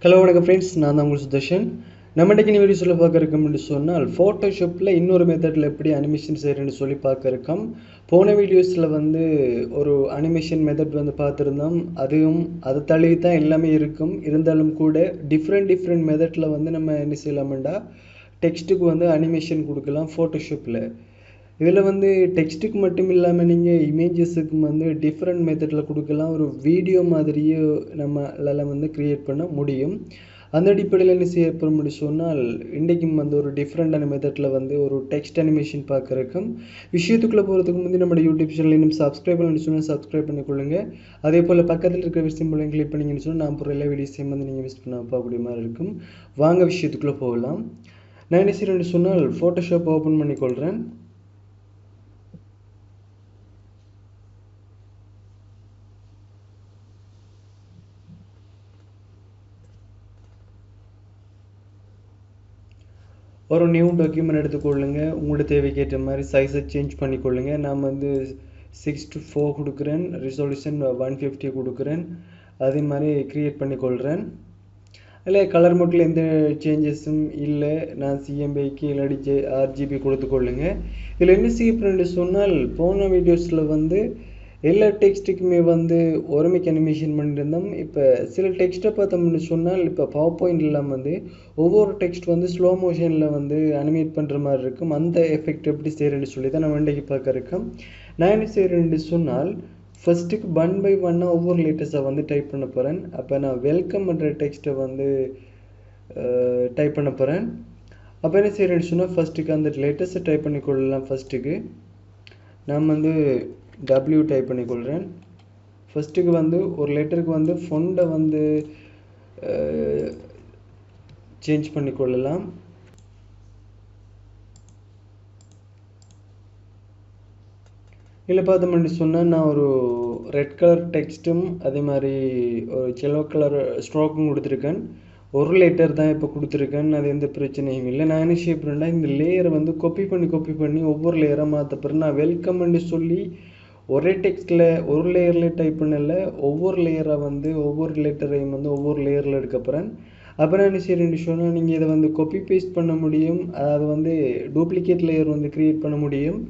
Hello வணக்கம் friends, நான் தான் உங்கள் சுதர்ஷன். நம்ம இன்றைக்கி இந்த வீடியோஸில் பார்க்க இருக்கோம்னு சொன்னால் ஃபோட்டோஷாப்பில் இன்னொரு மெத்தடில் எப்படி அனிமேஷன் செய்கிறேன்னு சொல்லி பார்க்க இருக்கோம். போன வீடியோஸில் ஒரு அனிமேஷன் மெத்தட் பார்த்துருந்தோம். அதுவும் அதை தழுவி தான் எல்லாமே இருக்கும். இருந்தாலும் கூட டிஃப்ரெண்ட் மெத்தடில் நம்ம என்ன செய்யலாம்டா டெக்ஸ்ட்டுக்கு அனிமேஷன் கொடுக்கலாம் ஃபோட்டோஷாப்பில். இதில் டெக்ஸ்ட்டுக்கு மட்டும் இல்லாமல் நீங்கள் இமேஜஸுக்கு டிஃப்ரெண்ட் மெத்தடில் கொடுக்கலாம். ஒரு வீடியோ மாதிரியே நம்மளால் க்ரியேட் பண்ண முடியும். அந்த அடிப்படையில் என்ன செய்ய போகிறோம்னு சொன்னால் இன்றைக்கும் ஒரு டிஃப்ரெண்டான மெத்தடில் ஒரு டெக்ஸ்ட் அனிமேஷன் பார்க்குறக்கும். விஷயத்துக்குள்ளே போகிறதுக்கு முந்தைய நம்ம யூடியூப் சேனல் இன்னும் சப்ஸ்கிரைப் பண்ணி சொன்னால் சப்ஸ்கிரைப் பண்ணிக்கொள்ளுங்க. அதே போல் பக்கத்தில் இருக்கிற சிம்பிளையும் கிளிக் பண்ணிங்கன்னு சொன்னால் நான் போகிற எல்லா வீடியோஸையும் நீங்கள் மிஸ் பண்ண பார்க்கக்கூடிய மாதிரி இருக்கும். வாங்க விஷயத்துக்குள்ளே போகலாம். நான் என்ன செய்கிறேன்னு சொன்னால் ஃபோட்டோஷாப் ஓப்பன் பண்ணிக்கொள்கிறேன். ஒரு நியூ டாக்குமெண்ட் எடுத்துக்கொள்ளுங்க. உங்களோட தேவைக்கேற்ற மாதிரி சைஸை சேஞ்ச் பண்ணிக்கொள்ளுங்க. நான் 6:4 கொடுக்குறேன், ரிசல்யூஷன் 150 கொடுக்குறேன். அதே மாதிரி க்ரியேட் பண்ணிக்கொள்கிறேன். இல்லை கலர் மோட்டில் எந்த சேஞ்சஸும் இல்லை. நான் சிஎம்பிக்கு இல்லாடி RGB கொடுத்துக்கொள்ளுங்க. இதில் என்ன செய்யப்படுன்னு சொன்னால் போன வீடியோஸில் எல்லா டெக்ஸ்ட்டுக்குமே ஒருமைக்கு அனிமேஷன் பண்ணியிருந்தோம். இப்போ சில டெக்ஸ்ட்டை பார்த்தோம்னு சொன்னால் இப்போ பவர் பாயிண்ட்லாம் ஒவ்வொரு டெக்ஸ்ட் ஸ்லோ மோஷனில் அனிமேட் பண்ணுற மாதிரி இருக்கும். அந்த எஃபெக்ட் எப்படி செய்கிறேன்னு சொல்லி தான் நம்ம இன்றைக்கு பார்க்க இருக்கோம். நான் என்ன செய்கிறேன்னு சொன்னால் ஃபஸ்ட்டுக்கு 1 by 1 ஒவ்வொரு லேட்டஸை டைப் பண்ண போகிறேன். அப்போ நான் வெல்கம் பண்ணுற டெக்ஸ்ட்டை டைப் பண்ண போகிறேன். அப்போ என்ன செய்கிறேன்னு சொன்னால் ஃபஸ்ட்டுக்கு அந்த லேட்டஸை டைப் பண்ணிக்கொள்ளலாம். ஃபஸ்ட்டுக்கு நான் W டைப் பண்ணிக்கொள்கிறேன். ஃபஸ்ட்டுக்கு ஒரு லெட்டருக்கு ஃபொண்டை சேஞ்ச் பண்ணிக்கொள்ளலாம். இல்லை பார்த்தோம்னு சொன்னால் நான் ஒரு ரெட் கலர் டெக்ஸ்ட்டும் அதே மாதிரி ஒரு செல்லோ கலர் ஸ்ட்ரோக்கும் கொடுத்துருக்கேன். ஒரு லெட்டர் தான் இப்போ கொடுத்துருக்கேன். அது எந்த பிரச்சனையும் இல்லை. நான் என்ன செய்ய போகிறேன்னா இந்த லேயரை காப்பி பண்ணி ஒவ்வொரு லேயராக மாற்ற போகிறேன். நான் வெல்கம்னு சொல்லி ஒரே டெக்ஸ்ட்டில் ஒரு லேயரில் டைப் பண்ணல, ஒவ்வொரு லேயராக ஒவ்வொரு லெட்டரையும் ஒவ்வொரு லேயரில் எடுக்க போகிறேன். அப்புறம் என்ன செய்யணும்னு சொன்னால் நீங்கள் இதை காப்பி பேஸ்ட் பண்ண முடியும். அதாவது டூப்ளிகேட் லேயர் க்ரியேட் பண்ண முடியும்.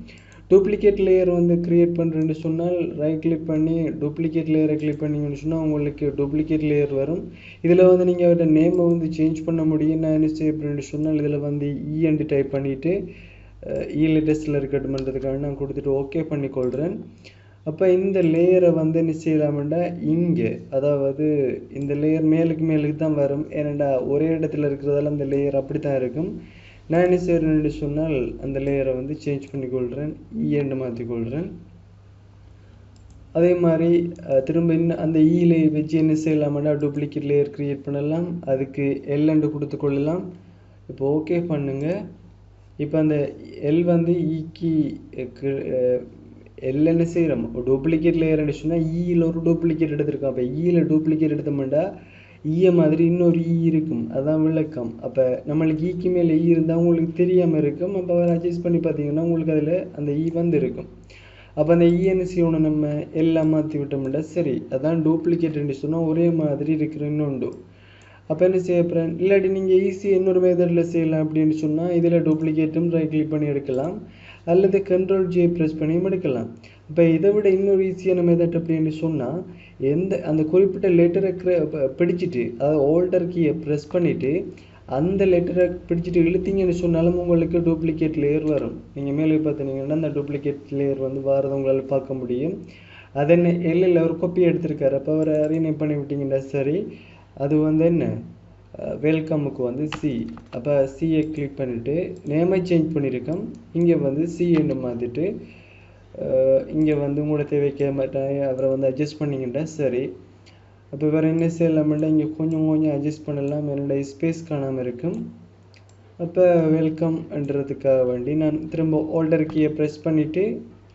டூப்ளிகேட் லேயர் க்ரியேட் பண்ணுறேன்னு சொன்னால் ரைட் கிளிக் பண்ணி டூப்ளிகேட் லேயரை கிளிக் பண்ணிங்கன்னு சொன்னால் உங்களுக்கு டூப்ளிகேட் லேயர் வரும். இதில் நீங்கள் அவரோட நேமை சேஞ்ச் பண்ண முடியும். நான் என்ன செய்யப்படுறேன்னு சொன்னால் இதில் இஎன்டி டைப் பண்ணிவிட்டு லெட்டர்ஸில் இருக்கட்டும்ன்றதுக்காக நான் கொடுத்துட்டு ஓகே பண்ணிக்கொள்கிறேன். அப்போ இந்த லேயரை என்ன செய்யலாம்டா இங்கே, அதாவது இந்த லேயர் மேலுக்கு தான் வரும். ஏன்னாண்டா ஒரே இடத்துல இருக்கிறதால அந்த லேயர் அப்படி தான் இருக்கும். நான் என்ன செய்கிறேன்னு சொன்னால் அந்த லேயரை சேஞ்ச் பண்ணிக்கொள்கிறேன், இஎன்னு மாற்றிக்கொள்கிறேன். அதே மாதிரி திரும்ப இன்னும் அந்த ஈல வச்சு என்ன செய்யலாம்டா டூப்ளிகேட் லேயர் க்ரியேட் பண்ணலாம். அதுக்கு எல்எண்டு கொடுத்து கொள்ளலாம். இப்போ ஓகே பண்ணுங்கள். இப்போ அந்த எல் ஈக்கு எல் என்ன செய்கிறோம் டூப்ளிகேட் லேயர்னு சொன்னால் ஈயில் ஒரு டூப்ளிகேட் எடுத்திருக்கோம். அப்போ ஈயில் டூப்ளிகேட் எடுத்தோம்னா ஈயை மாதிரி இன்னொரு இருக்கும், அதான் விளக்கம். அப்போ நம்மளுக்கு ஈக்கு மேலே இருந்தால் உங்களுக்கு தெரியாமல் இருக்கும். அப்போ அவர் அட்ஜஸ்ட் பண்ணி பார்த்தீங்கன்னா உங்களுக்கு அதில் அந்த இருக்கும். அப்போ அந்த என்ன செய்யணும், நம்ம எல்லாம் மாற்றி விட்டோம்னா சரி. அதான் டூப்ளிகேட்னு சொன்னால் ஒரே மாதிரி இருக்கிற இன்னொன்று. அப்போ என்ன செய்ய போகிறேன், இல்லாட்டி நீங்கள் ஈஸியாக இன்னொரு மெத்தடில் செய்யலாம். அப்படின்னு சொன்னால் இதில் டூப்ளிகேட்டும் ரைட் கிளிக் பண்ணி எடுக்கலாம், அல்லது Ctrl+J ப்ரெஸ் பண்ணியும் எடுக்கலாம். இப்போ இதை விட இன்னொரு ஈஸியான மெத்தட் அப்படின்னு சொன்னால் அந்த குறிப்பிட்ட லெட்டரை பிடிச்சிட்டு, அதாவது ஓல்டர் கீயை ப்ரெஸ் பண்ணிவிட்டு அந்த லெட்டரை பிடிச்சிட்டு இழுத்தீங்கன்னு சொன்னாலும் உங்களுக்கு டூப்ளிகேட் லேயர் வரும். நீங்கள் மேலே பார்த்தீங்கன்னா அந்த டூப்ளிகேட் லேயர் வாரதை உங்களால் பார்க்க முடியும். அது என்ன எல்லில் ஒரு காப்பி எடுத்திருக்காரு. அப்போ அவரை ரீநேம் பண்ணி விட்டிங்கன்னா சரி. அது என்ன வெல்கமுக்கு சி. அப்போ சியை கிளிக் பண்ணிவிட்டு நேமை சேஞ்ச் பண்ணியிருக்கோம். இங்கே சி என்று மாற்றிட்டு இங்கே உங்களோட தேவைக்க மாட்டாங்க அவரை அட்ஜஸ்ட் பண்ணிக்கிட்டா சரி. அப்போ வேறு என்ன செய்யலாம்னா இங்கே கொஞ்சம் அட்ஜஸ்ட் பண்ணலாம். என்னோட ஸ்பேஸ் காணாமல் இருக்கும். அப்போ வெல்கம்ன்றதுக்காக வேண்டி நான் திரும்ப ஓல்டர் கீயை ப்ரெஸ் பண்ணிவிட்டு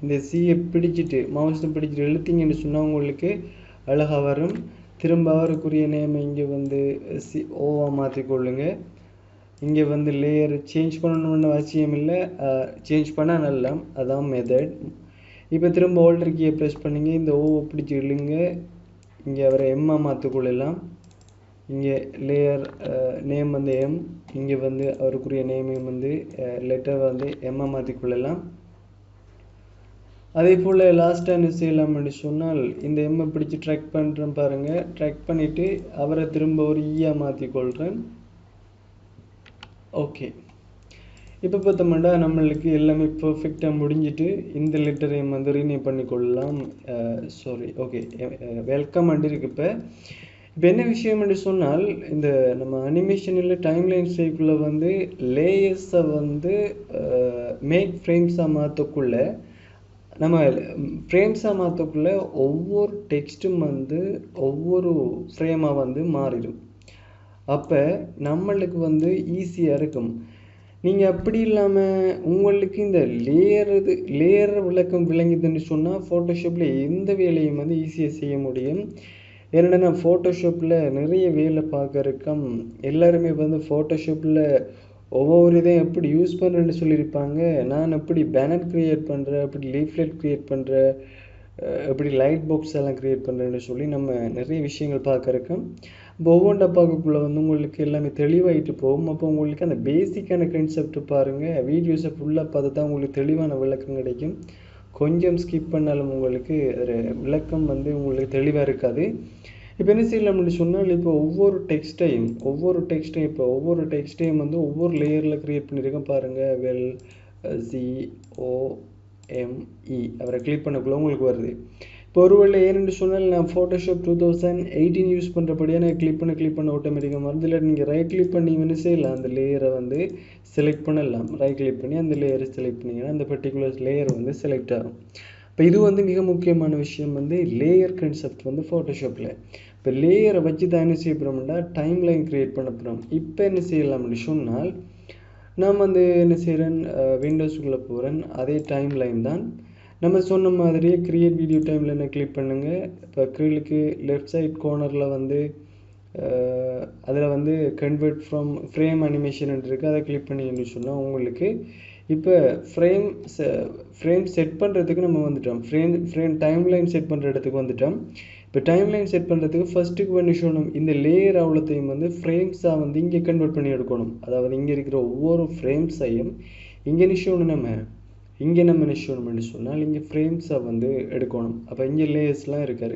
இந்த சியை பிடிச்சிட்டு மவுஸை பிடிச்சிட்டு இழுத்தீங்கன்னு சொன்னால் உங்களுக்கு அழகாக வரும். திரும்ப அவருக்குரிய நேம் இங்கே சி ஓவா மாற்றிக்கொள்ளுங்க. இங்கே லேயர் சேஞ்ச் பண்ணணும்னு அவசியம் இல்லை, சேஞ்ச் பண்ணால் நல்லா, அதான் மெத்தட். இப்போ திரும்ப ஓல்டர் கீயை ப்ரெஸ் பண்ணிங்க, இந்த ஓவை பிடிச்சி இழுங்க. இங்கே அவரை எம்மா மாற்றிக்கொள்ளலாம். இங்கே லேயர் நேம் வந்து எம், இங்கே வந்து அவருக்குரிய நேம் வந்து லெட்டர் வந்து எம்மை மாற்றிக்கொள்ளலாம். அதே போல் லாஸ்ட்டாக என்ன செய்யலாம்னு சொன்னால் இந்த எம்மை பிடிச்சி ட்ராக் பண்ணுறேன் பாருங்கள். ட்ராக் பண்ணிவிட்டு அவரை திரும்ப ஒரு ஈயாக மாற்றிக்கொள்கிறேன். ஓகே, இப்போ பார்த்தோம்னா நம்மளுக்கு எல்லாமே பர்ஃபெக்டாக முடிஞ்சிட்டு இந்த லெட்டரையும் வந்து ரீநேம் பண்ணிக்கொள்ளலாம். சாரி, ஓகே, வெல்கம் அண்ட் இருக்கு. இப்போ என்ன விஷயம்னு சொன்னால் இந்த நம்ம அனிமேஷனில் டைம்லைன் ஸ்டைக்குள்ளே வந்து லேயர்ஸை வந்து மேக் ஃப்ரேம்ஸாக மாற்றக்குள்ள நம்ம ஃப்ரேம்ஸாக மாற்றக்குள்ள ஒவ்வொரு டெக்ஸ்ட்டும் வந்து ஒவ்வொரு ஃப்ரேமாக வந்து மாறிடும். அப்போ நம்மளுக்கு வந்து ஈஸியாக இருக்கும். நீங்கள் அப்படி இல்லாமல் உங்களுக்கு இந்த லேயர் விளக்கம் விளங்குதுன்னு சொன்னால் ஃபோட்டோஷாப்பில் எந்த வேலையும் வந்து ஈஸியாக செய்ய முடியும். ஏன்னா நான் ஃபோட்டோஷாப்பில் நிறைய வேலை பார்க்கறக்கம் எல்லாருமே வந்து ஃபோட்டோஷாப்பில் ஒவ்வொரு இதையும் எப்படி யூஸ் பண்ணுறேன்னு சொல்லியிருப்பாங்க. நான் எப்படி பேனர் க்ரியேட் பண்ணுறேன், எப்படி லீஃப்லெட் க்ரியேட் பண்ணுறேன், எப்படி லைட் பாக்ஸ் எல்லாம் க்ரியேட் பண்ணுறேன்னு சொல்லி நம்ம நிறைய விஷயங்கள் பார்க்கறக்கும். இப்போ ஒவ்வொன்றா பார்க்கக்குள்ள வந்து உங்களுக்கு எல்லாமே தெளிவாகிட்டு போகும். அப்போ உங்களுக்கு அந்த பேசிக்கான கான்செப்ட் பாருங்கள், வீடியோஸை ஃபுல்லாக பார்த்து தான் உங்களுக்கு தெளிவான விளக்கம் கிடைக்கும். கொஞ்சம் ஸ்கிப் பண்ணாலும் உங்களுக்கு அதில் விளக்கம் வந்து உங்களுக்கு தெளிவாக இருக்காது. இப்போ என்ன செய்யலாம்னு சொன்னால் இப்போ ஒவ்வொரு டெக்ஸ்ட்டையும் வந்து ஒவ்வொரு லேயரில் க்ரியேட் பண்ணியிருக்கேன் பாருங்கள். COME அவரை கிளிக் பண்ணக்குள்ள உங்களுக்கு வருது. இப்போ ஒருவேளை ஏன்னு சொன்னால் நான் ஃபோட்டோஷாப் 2018 யூஸ் பண்ணுறபடியாக நான் கிளிக் பண்ண ஆட்டோமேட்டிக்காக வருது. இல்லை நீங்கள் ரைட் கிளிக் பண்ணிங்கன்னு செய்யலாம், அந்த லேயரை வந்து செலக்ட் பண்ணலாம். ரைட் கிளிக் பண்ணி அந்த லேயரை செலக்ட் பண்ணிங்கன்னா அந்த பர்டிகுலர் லேயர் வந்து செலக்ட் ஆகும். இப்போ இது வந்து மிக முக்கியமான விஷயம் வந்து லேயர் கான்செப்ட் வந்து ஃபோட்டோஷாப்பில். இப்போ லேயரை வச்சு தான் என்ன செய்ய போகிறோம்னா டைம் லைன் க்ரியேட் பண்ண போகிறோம். இப்போ என்ன செய்யலாம்னு சொன்னால் நான் வந்து என்ன செய்கிறேன், விண்டோஸுக்குள்ளே போகிறேன். அதே டைம் லைன் தான் நம்ம சொன்ன மாதிரியே க்ரியேட் வீடியோ டைமில் என்ன கிளிக் பண்ணுங்கள். இப்போ கீழுக்கு லெஃப்ட் சைட் கார்னரில் வந்து அதில் வந்து கன்வெர்ட் ஃப்ரம் ஃப்ரேம் அனிமேஷன் இருக்குது. அதை கிளிக் பண்ணிங்கன்னு சொன்னால் உங்களுக்கு இப்போ ஃப்ரேம் செட் பண்ணுறதுக்கு நம்ம வந்துட்டோம். ஃப்ரேம் டைம் லைன் செட் பண்ணுற இடத்துக்கு வந்துட்டோம். இப்போ டைம் லைன் செட் பண்ணுறதுக்கு ஃபஸ்ட்டுக்கு பண்ணி சொல்லணும், இந்த லேயர் அவ்வளோத்தையும் வந்து ஃப்ரேம்ஸாக வந்து இங்கே கன்வெர்ட் பண்ணி எடுக்கணும். அதாவது இங்கே இருக்கிற ஒவ்வொரு ஃப்ரேம்ஸையும் இங்கே நிஷோணும் நம்ம நிஷோணும்னு சொன்னால் இங்கே ஃப்ரேம்ஸை வந்து எடுக்கணும். அப்போ இங்கே லேயர்ஸ்லாம் இருக்காரு.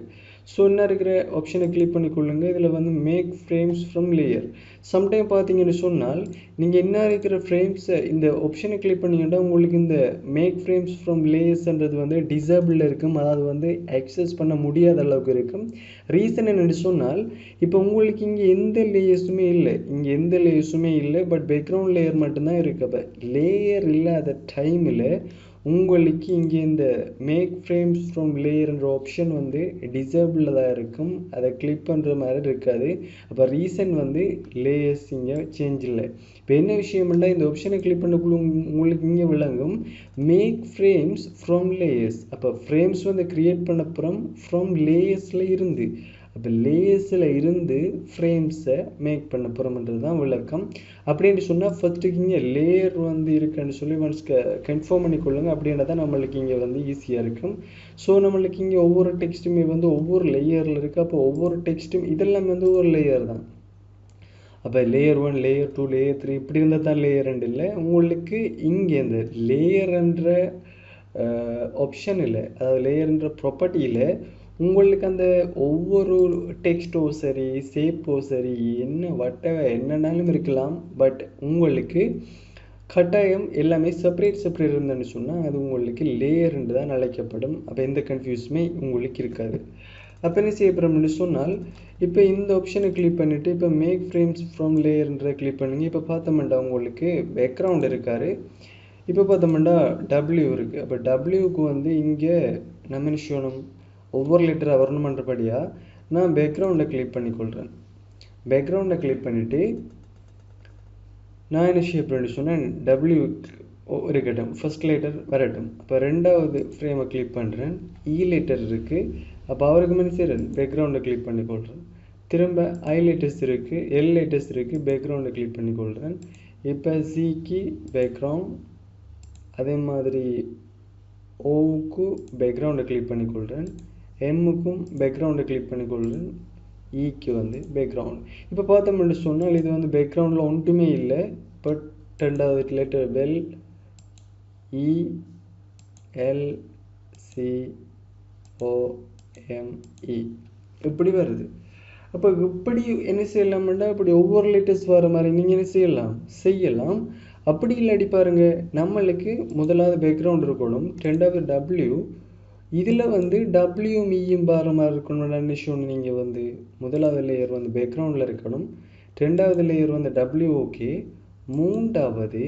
ஸோ என்ன இருக்கிற ஆப்ஷனை கிளிக் பண்ணிக்கொள்ளுங்க. இதில் வந்து make frames from layer. Sometime பார்த்தீங்கன்னு சொன்னால் நீங்கள் என்ன இருக்கிற ஃப்ரேம்ஸை இந்த ஆப்ஷனை கிளிக் பண்ணிங்கன்னா உங்களுக்கு இந்த மேக் ஃப்ரேம்ஸ் ஃப்ரம் லேயர்ஸ்ன்றது வந்து டிசேபிளில் இருக்கும். அதாவது வந்து ஆக்சஸ் பண்ண முடியாத அளவுக்கு இருக்கும். ரீசன் என்னென்னு சொன்னால் இப்போ உங்களுக்கு இங்கே எந்த லேயர்ஸுமே இல்லை, பட் பேக்ரவுண்ட் லேயர் மட்டும்தான் இருக்குது. அப்போ லேயர் இல்லாத டைமில் உங்களுக்கு இங்கே இந்த மேக் ஃப்ரேம்ஸ் ஃப்ரம் லேயர்ன்ற ஆப்ஷன் வந்து டிசேபிளில் தான் இருக்கும். அதை கிளிக் பண்ணுற மாதிரி இருக்காது. அப்போ ரீசன் வந்து லேயர்ஸ் இங்கே சேஞ்ச் இல்லை. இப்போ என்ன விஷயம்னா இந்த ஆப்ஷனை கிளிக் பண்ணக்குள்ள உங்களுக்கு இங்கே விளங்கும் மேக் ஃப்ரேம்ஸ் ஃப்ரம் லேயர்ஸ். அப்போ ஃப்ரேம்ஸ் வந்து க்ரியேட் பண்ண அப்புறம் ஃப்ரம் லேயர்ஸில் இருந்து, அப்போ லேயர்ஸில் இருந்து ஃப்ரேம்ஸை மேக் பண்ண போகிறோம்ன்றது தான் விளக்கம். அப்படின்னு சொன்னால் ஃபஸ்ட்டுக்கு இங்கே லேயர் வந்து இருக்குன்னு சொல்லி ஒன்ஸ் கன்ஃபார்ம் பண்ணிக்கொள்ளுங்க. அப்படின்னா தான் நம்மளுக்கு இங்கே வந்து ஈஸியாக இருக்கும். ஸோ நம்மளுக்கு இங்கே ஒவ்வொரு டெக்ஸ்ட்டுமே வந்து ஒவ்வொரு லேயரில் இருக்குது. அப்போ ஒவ்வொரு டெக்ஸ்ட்டும் இதெல்லாம் வந்து ஒரு லேயர் தான். அப்போ லேயர் 1, லேயர் 2, லேயர் 3 இப்படி இருந்தால் தான் லேயர் 2 இல்லை. உங்களுக்கு இங்கே இந்த லேயர்ன்ற ஆப்ஷன் இல்லை, அதாவது லேயர்ன்ற ப்ராப்பர்ட்டியில் உங்களுக்கு அந்த ஒவ்வொரு டெக்ஸ்ட்டோ சரி ஷேப்போ சரி என்னன்னாலும் இருக்கலாம். பட் உங்களுக்கு கட்டாயம் எல்லாமே செப்பரேட் இருந்தேன்னு சொன்னால் அது உங்களுக்கு லேயர்ன்று தான் அழைக்கப்படும். அப்போ எந்த கன்ஃபியூஸுமே உங்களுக்கு இருக்காது. அப்போ என்ன செய்யப்படும்னு சொன்னால் இப்போ இந்த ஆப்ஷனை கிளிக் பண்ணிவிட்டு இப்போ மேக் ஃப்ரேம்ஸ் ஃப்ரம் லேயர்ன்ற கிளிக் பண்ணுங்க. இப்போ பார்த்தோம்னா உங்களுக்கு பேக்ரவுண்ட் இருக்காரு. இப்போ பார்த்தோம்னா டபிள்யூ இருக்குது. அப்போ டபிள்யூக்கு வந்து இங்கே நம்ம என்ன செய்யணும், ஒவ்வொரு லெட்டராக வரணுமன்றபடியாக நான் பேக்ரவுண்டை கிளிக் பண்ணிக்கொள்கிறேன். பேக்ரவுண்டை கிளிக் பண்ணிவிட்டு நான் என்ன செய்யப்படுன்னு சொன்னேன், டபிள்யூ இருக்கட்டும், ஃபஸ்ட் லெட்டர் வரட்டும். அப்போ ரெண்டாவது ஃப்ரேமை கிளிக் பண்ணுறேன். லெட்டர் இருக்குது. அப்போ அவருக்கு என்ன செய்கிறேன், பேக்ரவுண்டை கிளிக் பண்ணிக்கொள்கிறேன். திரும்ப லெட்டர்ஸ் இருக்குது, லெட்டர்ஸ் இருக்குது, பேக்ரவுண்டை கிளிக் பண்ணிக்கொள்கிறேன். இப்போ சிக்கு பேக்ரவுண்ட், அதே மாதிரி ஓவுக்கு பேக்ரவுண்டை கிளிக் பண்ணிக்கொள்கிறேன். எம்முக்கும் பேக்ரவுண்டை கிளிக் பண்ணிக்கொள்கிறேன். ஈக்கு வந்து பேக்ரவுண்ட். இப்போ பார்த்தோம்னு சொன்னால் இது வந்து பேக்ரவுண்டில் ஒன்றுமே இல்லை. பட் ரெண்டாவது லெட்டர் வெல் ELCOME இப்படி வருது. அப்போ இப்படி என்ன செய்யலாம்னா இப்படி ஒவ்வொரு லெட்டர்ஸ் வர மாதிரி நீங்கள் என்ன செய்யலாம். அப்படி இல்லாட்டி பாருங்க, நம்மளுக்கு முதலாவது பேக்ரவுண்ட் இருக்கணும், ரெண்டாவது டபிள்யூ, இதில் வந்து டபிள்யூயும் ஈயும் வர மாதிரி இருக்கணும் விஷயம். நீங்கள் வந்து முதலாவது லேயர் வந்து பேக்ரவுண்டில் இருக்கணும், ரெண்டாவது லேயர் வந்து டபிள்யூ ஓகே, மூன்றாவது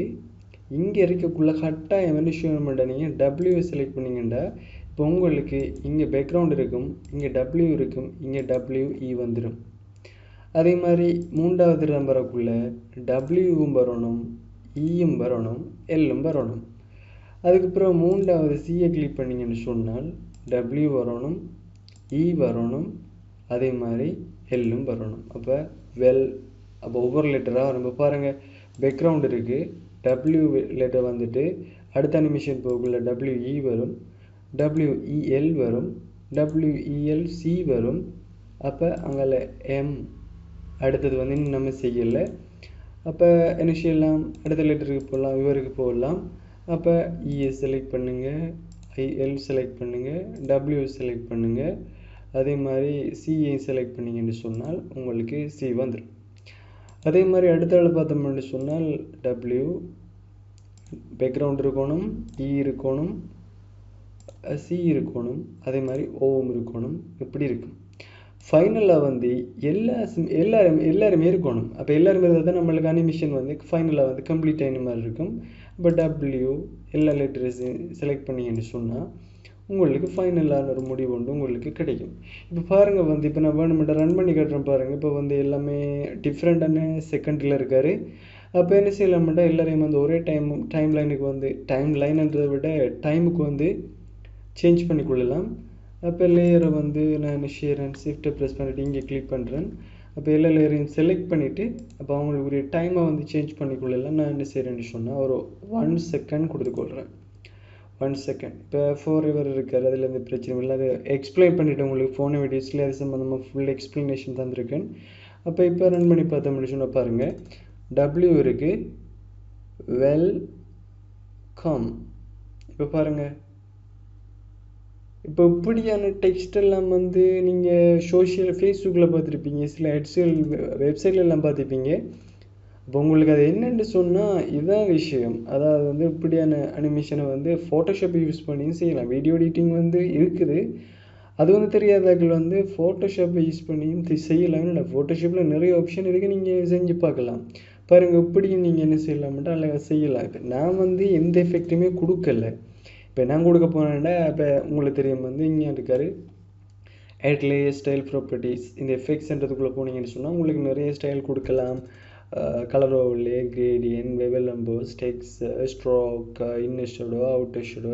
இங்கே இருக்கக்குள்ள கட்டாயம் என்ன விஷயம் நீங்கள் டபிள்யூ செலக்ட் பண்ணிங்கன்னா இப்போ உங்களுக்கு இங்கே பேக்ரவுண்ட் இருக்கும், இங்கே டபிள்யூ இருக்கும், இங்கே டபிள்யூஇ வந்துடும். அதே மாதிரி மூன்றாவது நம்பருக்குள்ள டபிள்யூவும் வரணும், ஈயும் வரணும், எல்லும் வரணும். அதுக்கப்புறம் மூன்றாவது சியை கிளிக் பண்ணிங்கன்னு சொன்னால் டபிள்யூ வரணும், இ வரணும், அதே மாதிரி எல்லும் வரணும். அப்போ அப்போ ஒவ்வொரு லெட்டராக நம்ம பாருங்கள், பேக்ரவுண்ட் இருக்குது, டபிள்யூ லெட்டர் வந்துட்டு அடுத்த அனிமேஷன் போகக்குள்ள டபிள்யூஇ வரும், WEL வரும், WELC வரும். அப்போ அங்கே எம் அடுத்தது வந்து இன்னும் நம்ம செய்யலை. அப்போ என்ன செய்யலாம், அடுத்த லெட்டருக்கு போகலாம், இவருக்கு போகலாம். அப்போ இஎஸ் செலக்ட் பண்ணுங்கள், எல் செலக்ட் பண்ணுங்கள், டபிள்யூ செலக்ட் பண்ணுங்கள், அதே மாதிரி சிஏ செலக்ட் பண்ணிங்கன்னு சொன்னால் உங்களுக்கு சி வந்துடும். அதே மாதிரி அடுத்த ஆள் பார்த்தோம்னு சொன்னால் டபிள்யூ பேக்ரவுண்ட் இருக்கணும், இ இருக்கணும், சி இருக்கணும், அதே மாதிரி ஓவும் இருக்கணும். இப்படி இருக்கும். ஃபைனலாக வந்து எல்லாருமே இருக்கணும். அப்போ எல்லாருமே இருந்தால் தான் நம்மளுக்கு அனிமேஷன் வந்து ஃபைனலாக வந்து கம்ப்ளீட் ஆகின மாதிரி இருக்கும். இப்போ டபிள்யூ எல்லா லெட்டர்ஸையும் செலக்ட் பண்ணிங்கன்னு சொன்னால் உங்களுக்கு ஃபைனலான ஒரு முடிவு ஒன்று உங்களுக்கு கிடைக்கும். இப்போ பாருங்கள் வந்து இப்போ நான் வேணுமெண்ட்டாக ரன் பண்ணி காட்டுறேன் பாருங்கள். இப்போ வந்து எல்லாமே டிஃப்ரெண்டான செகண்டில் இருக்கார். அப்போ என்ன செய்யலாம்டா எல்லாரையும் வந்து ஒரே டைம் லைனுக்கு வந்து டைம் லைன்ன்றதை விட டைமுக்கு வந்து சேஞ்ச் பண்ணிக்கொள்ளலாம். அப்போ லேயரை வந்து நான் ஷேர் ஷிஃப்ட்டை ப்ரெஸ் பண்ணிவிட்டு இங்கே கிளிக் பண்ணுறேன். அப்போ எல்லா லேயரையும் செலக்ட் பண்ணிவிட்டு அப்போ அவங்களுக்குரிய டைமை வந்து சேஞ்ச் பண்ணிக்கொள்ளலாம். நான் என்ன செய்கிறேன்னு சொன்னால் ஒரு 1 செகண்ட் கொடுத்துக்கொள்கிறேன். 1 செகண்ட். இப்போ ஃபோர் இருக்கார், அதில் எந்த பிரச்சனையும் இல்லை. அதை எக்ஸ்பிளைன் பண்ணிவிட்டு உங்களுக்கு ஃபோனை வீடியோஸில் அது சம்மந்தமாக ஃபுல் எக்ஸ்ப்ளனேஷன் தந்திருக்கேன். அப்போ இப்போ ரன் பண்ணி பார்த்தோம்னு சொன்னால் பாருங்கள், டபிள்யூ இருக்குது, வெல்கம். இப்போ பாருங்கள், இப்போ இப்படியான டெக்ஸ்ட் எல்லாம் வந்து நீங்கள் ஃபேஸ்புக்கில் பார்த்துருப்பீங்க, சில வெப்சைட்ல எல்லாம் பார்த்துருப்பீங்க. இப்போ உங்களுக்கு அது என்னென்னு சொன்னால் இதுதான் விஷயம். அதாவது வந்து இப்படியான அனிமேஷனை வந்து ஃபோட்டோஷாப் யூஸ் பண்ணி செய்யலாம். வீடியோ எடிட்டிங் வந்து இருக்குது, அது வந்து தெரியாதவர்கள் வந்து ஃபோட்டோஷாப்பை யூஸ் பண்ணியும் செய்யலாம். ஃபோட்டோஷாப்பில் நிறைய ஆப்ஷன் இருக்குது, நீங்கள் செஞ்சு பார்க்கலாம். பாருங்கள், இப்படியும் நீங்கள் என்ன செய்யலாம்ட்டா அழகாக செய்யலாம். இப்போ நான் வந்து எந்த எஃபெக்ட்டுமே கொடுக்கல. இப்போ நான் கொடுக்க போனேன்னா இப்போ உங்களுக்கு தெரியும் வந்து இங்கே இருக்கார் ஆட் லேயர் ஸ்டைல் ப்ராப்பர்ட்டிஸ். இந்த எஃபெக்ட்ஸ்ன்றதுக்குள்ளே போனீங்கன்னு சொன்னால் உங்களுக்கு நிறைய ஸ்டைல் கொடுக்கலாம். Colour overlay, gradient, bevel numbers, text, stroke, inner shadow, outer shadow,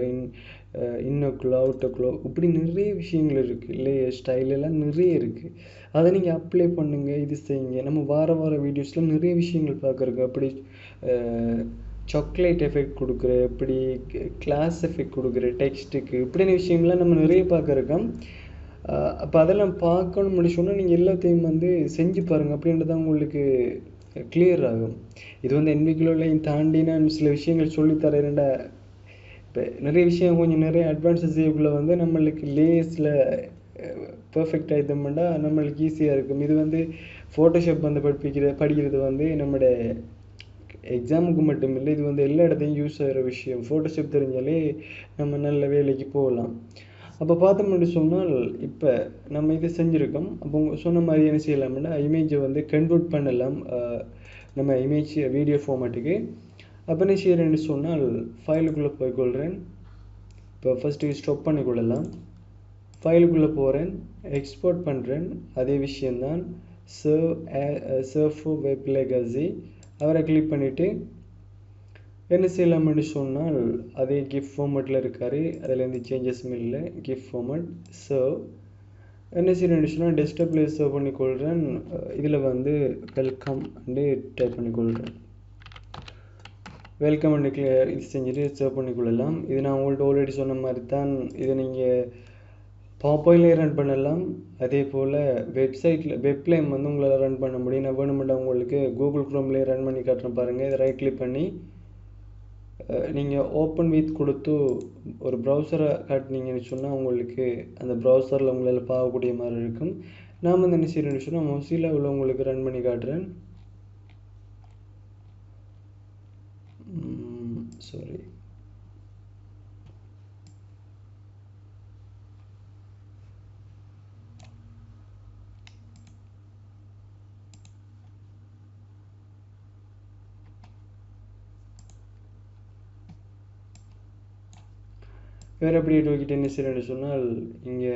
இன்னக்குள்ளோ அவுட்டக்குள்ளோ, இப்படி நிறைய விஷயங்கள் இருக்குது. லேயர் ஸ்டைல் எல்லாம் நிறைய இருக்குது. அதை நீங்கள் அப்ளை பண்ணுங்கள், இது செய்யுங்க. நம்ம வார வீடியோஸில் நிறைய விஷயங்கள் பார்க்குறோங்க. அப்படி சாக்லேட் எஃபெக்ட் கொடுக்குற, எப்படி கிளாஸ் எஃபெக்ட் கொடுக்குற டெக்ஸ்ட்டுக்கு, இப்படின்னு விஷயங்கள்லாம் நம்ம நிறைய பார்க்குறோம். அப்போ அதெல்லாம் பார்க்கணும்னு சொன்னால் நீங்கள் எல்லாத்தையும் வந்து செஞ்சு பாருங்கள். அப்படின்றதான் உங்களுக்கு கிளியர் ஆகும். இது வந்து என்விக்குள்ளேயும் தாண்டி நான் சில விஷயங்கள் சொல்லித்தரேன்டா. இப்போ நிறைய விஷயம் கொஞ்சம் நிறைய அட்வான்ஸஸ் செய்யக்குள்ள வந்து நம்மளுக்கு லேயர்ஸில் பர்ஃபெக்ட் ஆகிட்டோம்னா நம்மளுக்கு ஈஸியாக இருக்கும். இது வந்து ஃபோட்டோஷாப் வந்து படிக்கிறது வந்து நம்மளோட எக்ஸாமுக்கு மட்டும் இல்லை, இது வந்து எல்லா இடத்தையும் யூஸ் ஆகிற விஷயம். ஃபோட்டோஷாப் தெரிஞ்சாலே நம்ம நல்ல வேலைக்கு போகலாம். அப்போ பார்த்தோம்னு சொன்னால் இப்போ நம்ம இதை செஞ்சுருக்கோம். அப்போ சொன்ன மாதிரி என்ன செய்யலாம்னா இமேஜை வந்து கன்வெர்ட் பண்ணலாம் நம்ம இமேஜ் வீடியோ ஃபார்மேட்டுக்கு. அப்போ என்ன செய்கிறேன்னு சொன்னால் ஃபைலுக்குள்ளே போய்கொள்கிறேன். இப்போ ஃபஸ்ட்டு ஸ்டாப் பண்ணிக்கொள்ளலாம். ஃபைலுக்குள்ளே போகிறேன், எக்ஸ்போர்ட் பண்ணுறேன். அதே விஷயந்தான் சர்ஃப் வெப் லெகசி அவரை கிளிக் பண்ணிவிட்டு என்ன செய்யலாம்னு சொன்னால் அதே கிஃப்ட் ஃபார்மேட்டில் இருக்கார், அதில் எந்த சேஞ்சஸும் இல்லை. கிஃப்ட் ஃபார்மேட் சர்வ் என்ன செய்யணும்னு சொன்னால் டெஸ்க்டாப்பில் சர்வ் பண்ணிக்கொள்கிறேன். இதில் வந்து வெல்கம் வந்து டைப் பண்ணிக்கொள்கிறேன். வெல்கம் அண்டு இது செஞ்சுட்டு சர்வ் பண்ணிக்கொள்ளலாம். இது நான் உங்கள்கிட்ட ஆல்ரெடி சொன்ன மாதிரி தான். இதை நீங்கள் பாப்பாயிலே ரன் பண்ணலாம். அதே போல் வெப்லையும் வந்து உங்களால் ரன் பண்ண முடியும். நான் வேணுமெண்டா உங்களுக்கு கூகுள் க்ரோம்லேயே ரன் பண்ணி காட்டுறேன் பாருங்கள். இதை ரைட் கிளிக் பண்ணி நீங்கள் ஓப்பன் வித் கொடுத்து ஒரு ப்ரௌசரை காட்டினீங்கன்னு சொன்னால் உங்களுக்கு அந்த ப்ரௌசரில் உங்களால் பார்க்கக்கூடிய மாதிரி இருக்கும். நான் வந்து என்ன செய்யணும்னு சொன்னால் மொசிலாவில் உங்களுக்கு ரன் பண்ணி காட்டுறேன். சாரி, வேறு அப்படியே தூக்கிட்டு என்ன செய்யணும்னு சொன்னால் இங்கே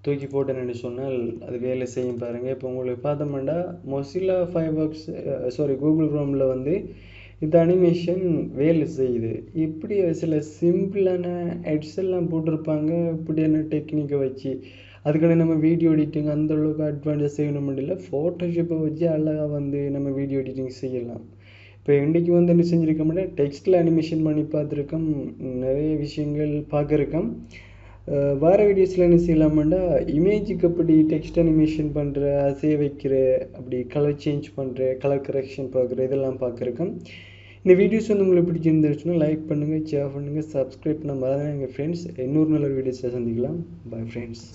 தூக்கி போட்டேன்னு சொன்னால் அது வேலை செய்யும் பாருங்கள். இப்போ உங்களுக்கு பார்த்தோம்னா மொசிலா ஃபயர்பாக்ஸ் கூகுள் க்ரோமில் வந்து இந்த அனிமேஷன் வேலை செய்யுது. இப்படி சில சிம்பிளான எட்ஸ் எல்லாம் போட்டிருப்பாங்க. இப்படியான டெக்னிக்கை வச்சு அதுக்கான நம்ம வீடியோ எடிட்டிங் அந்தளவுக்கு அட்வான்டேஜ் செய்யணும் இல்லை, ஃபோட்டோஷாப்பை வச்சு அழகாக வந்து நம்ம வீடியோ எடிட்டிங் செய்யலாம். இப்போ இன்றைக்கி வந்து என்ன செஞ்சுருக்கோம்னா டெக்ஸ்ட்டில் அனிமேஷன் பண்ணி பார்த்துருக்கோம், நிறைய விஷயங்கள் பார்க்குறக்கோம். வேறு வீடியோஸில் என்ன செய்யலாமாண்டா இமேஜுக்கு அப்படி டெக்ஸ்ட் அனிமேஷன் பண்ணுற, அசைய வைக்கிற, அப்படி கலர் சேஞ்ச் பண்ணுற, கலர் கரெக்ஷன் பார்க்குற, இதெல்லாம் பார்க்குறக்கோம். இந்த வீடியோஸ் வந்து உங்களுக்கு பிடிச்சிருந்துச்சுன்னா லைக் பண்ணுங்கள், ஷேர் பண்ணுங்கள், சப்ஸ்கிரைப் பண்ண மறந்துடாதீங்க ஃப்ரெண்ட்ஸ். இன்னொரு நல்ல வீடியோஸில் சந்திக்கலாம். Bye friends.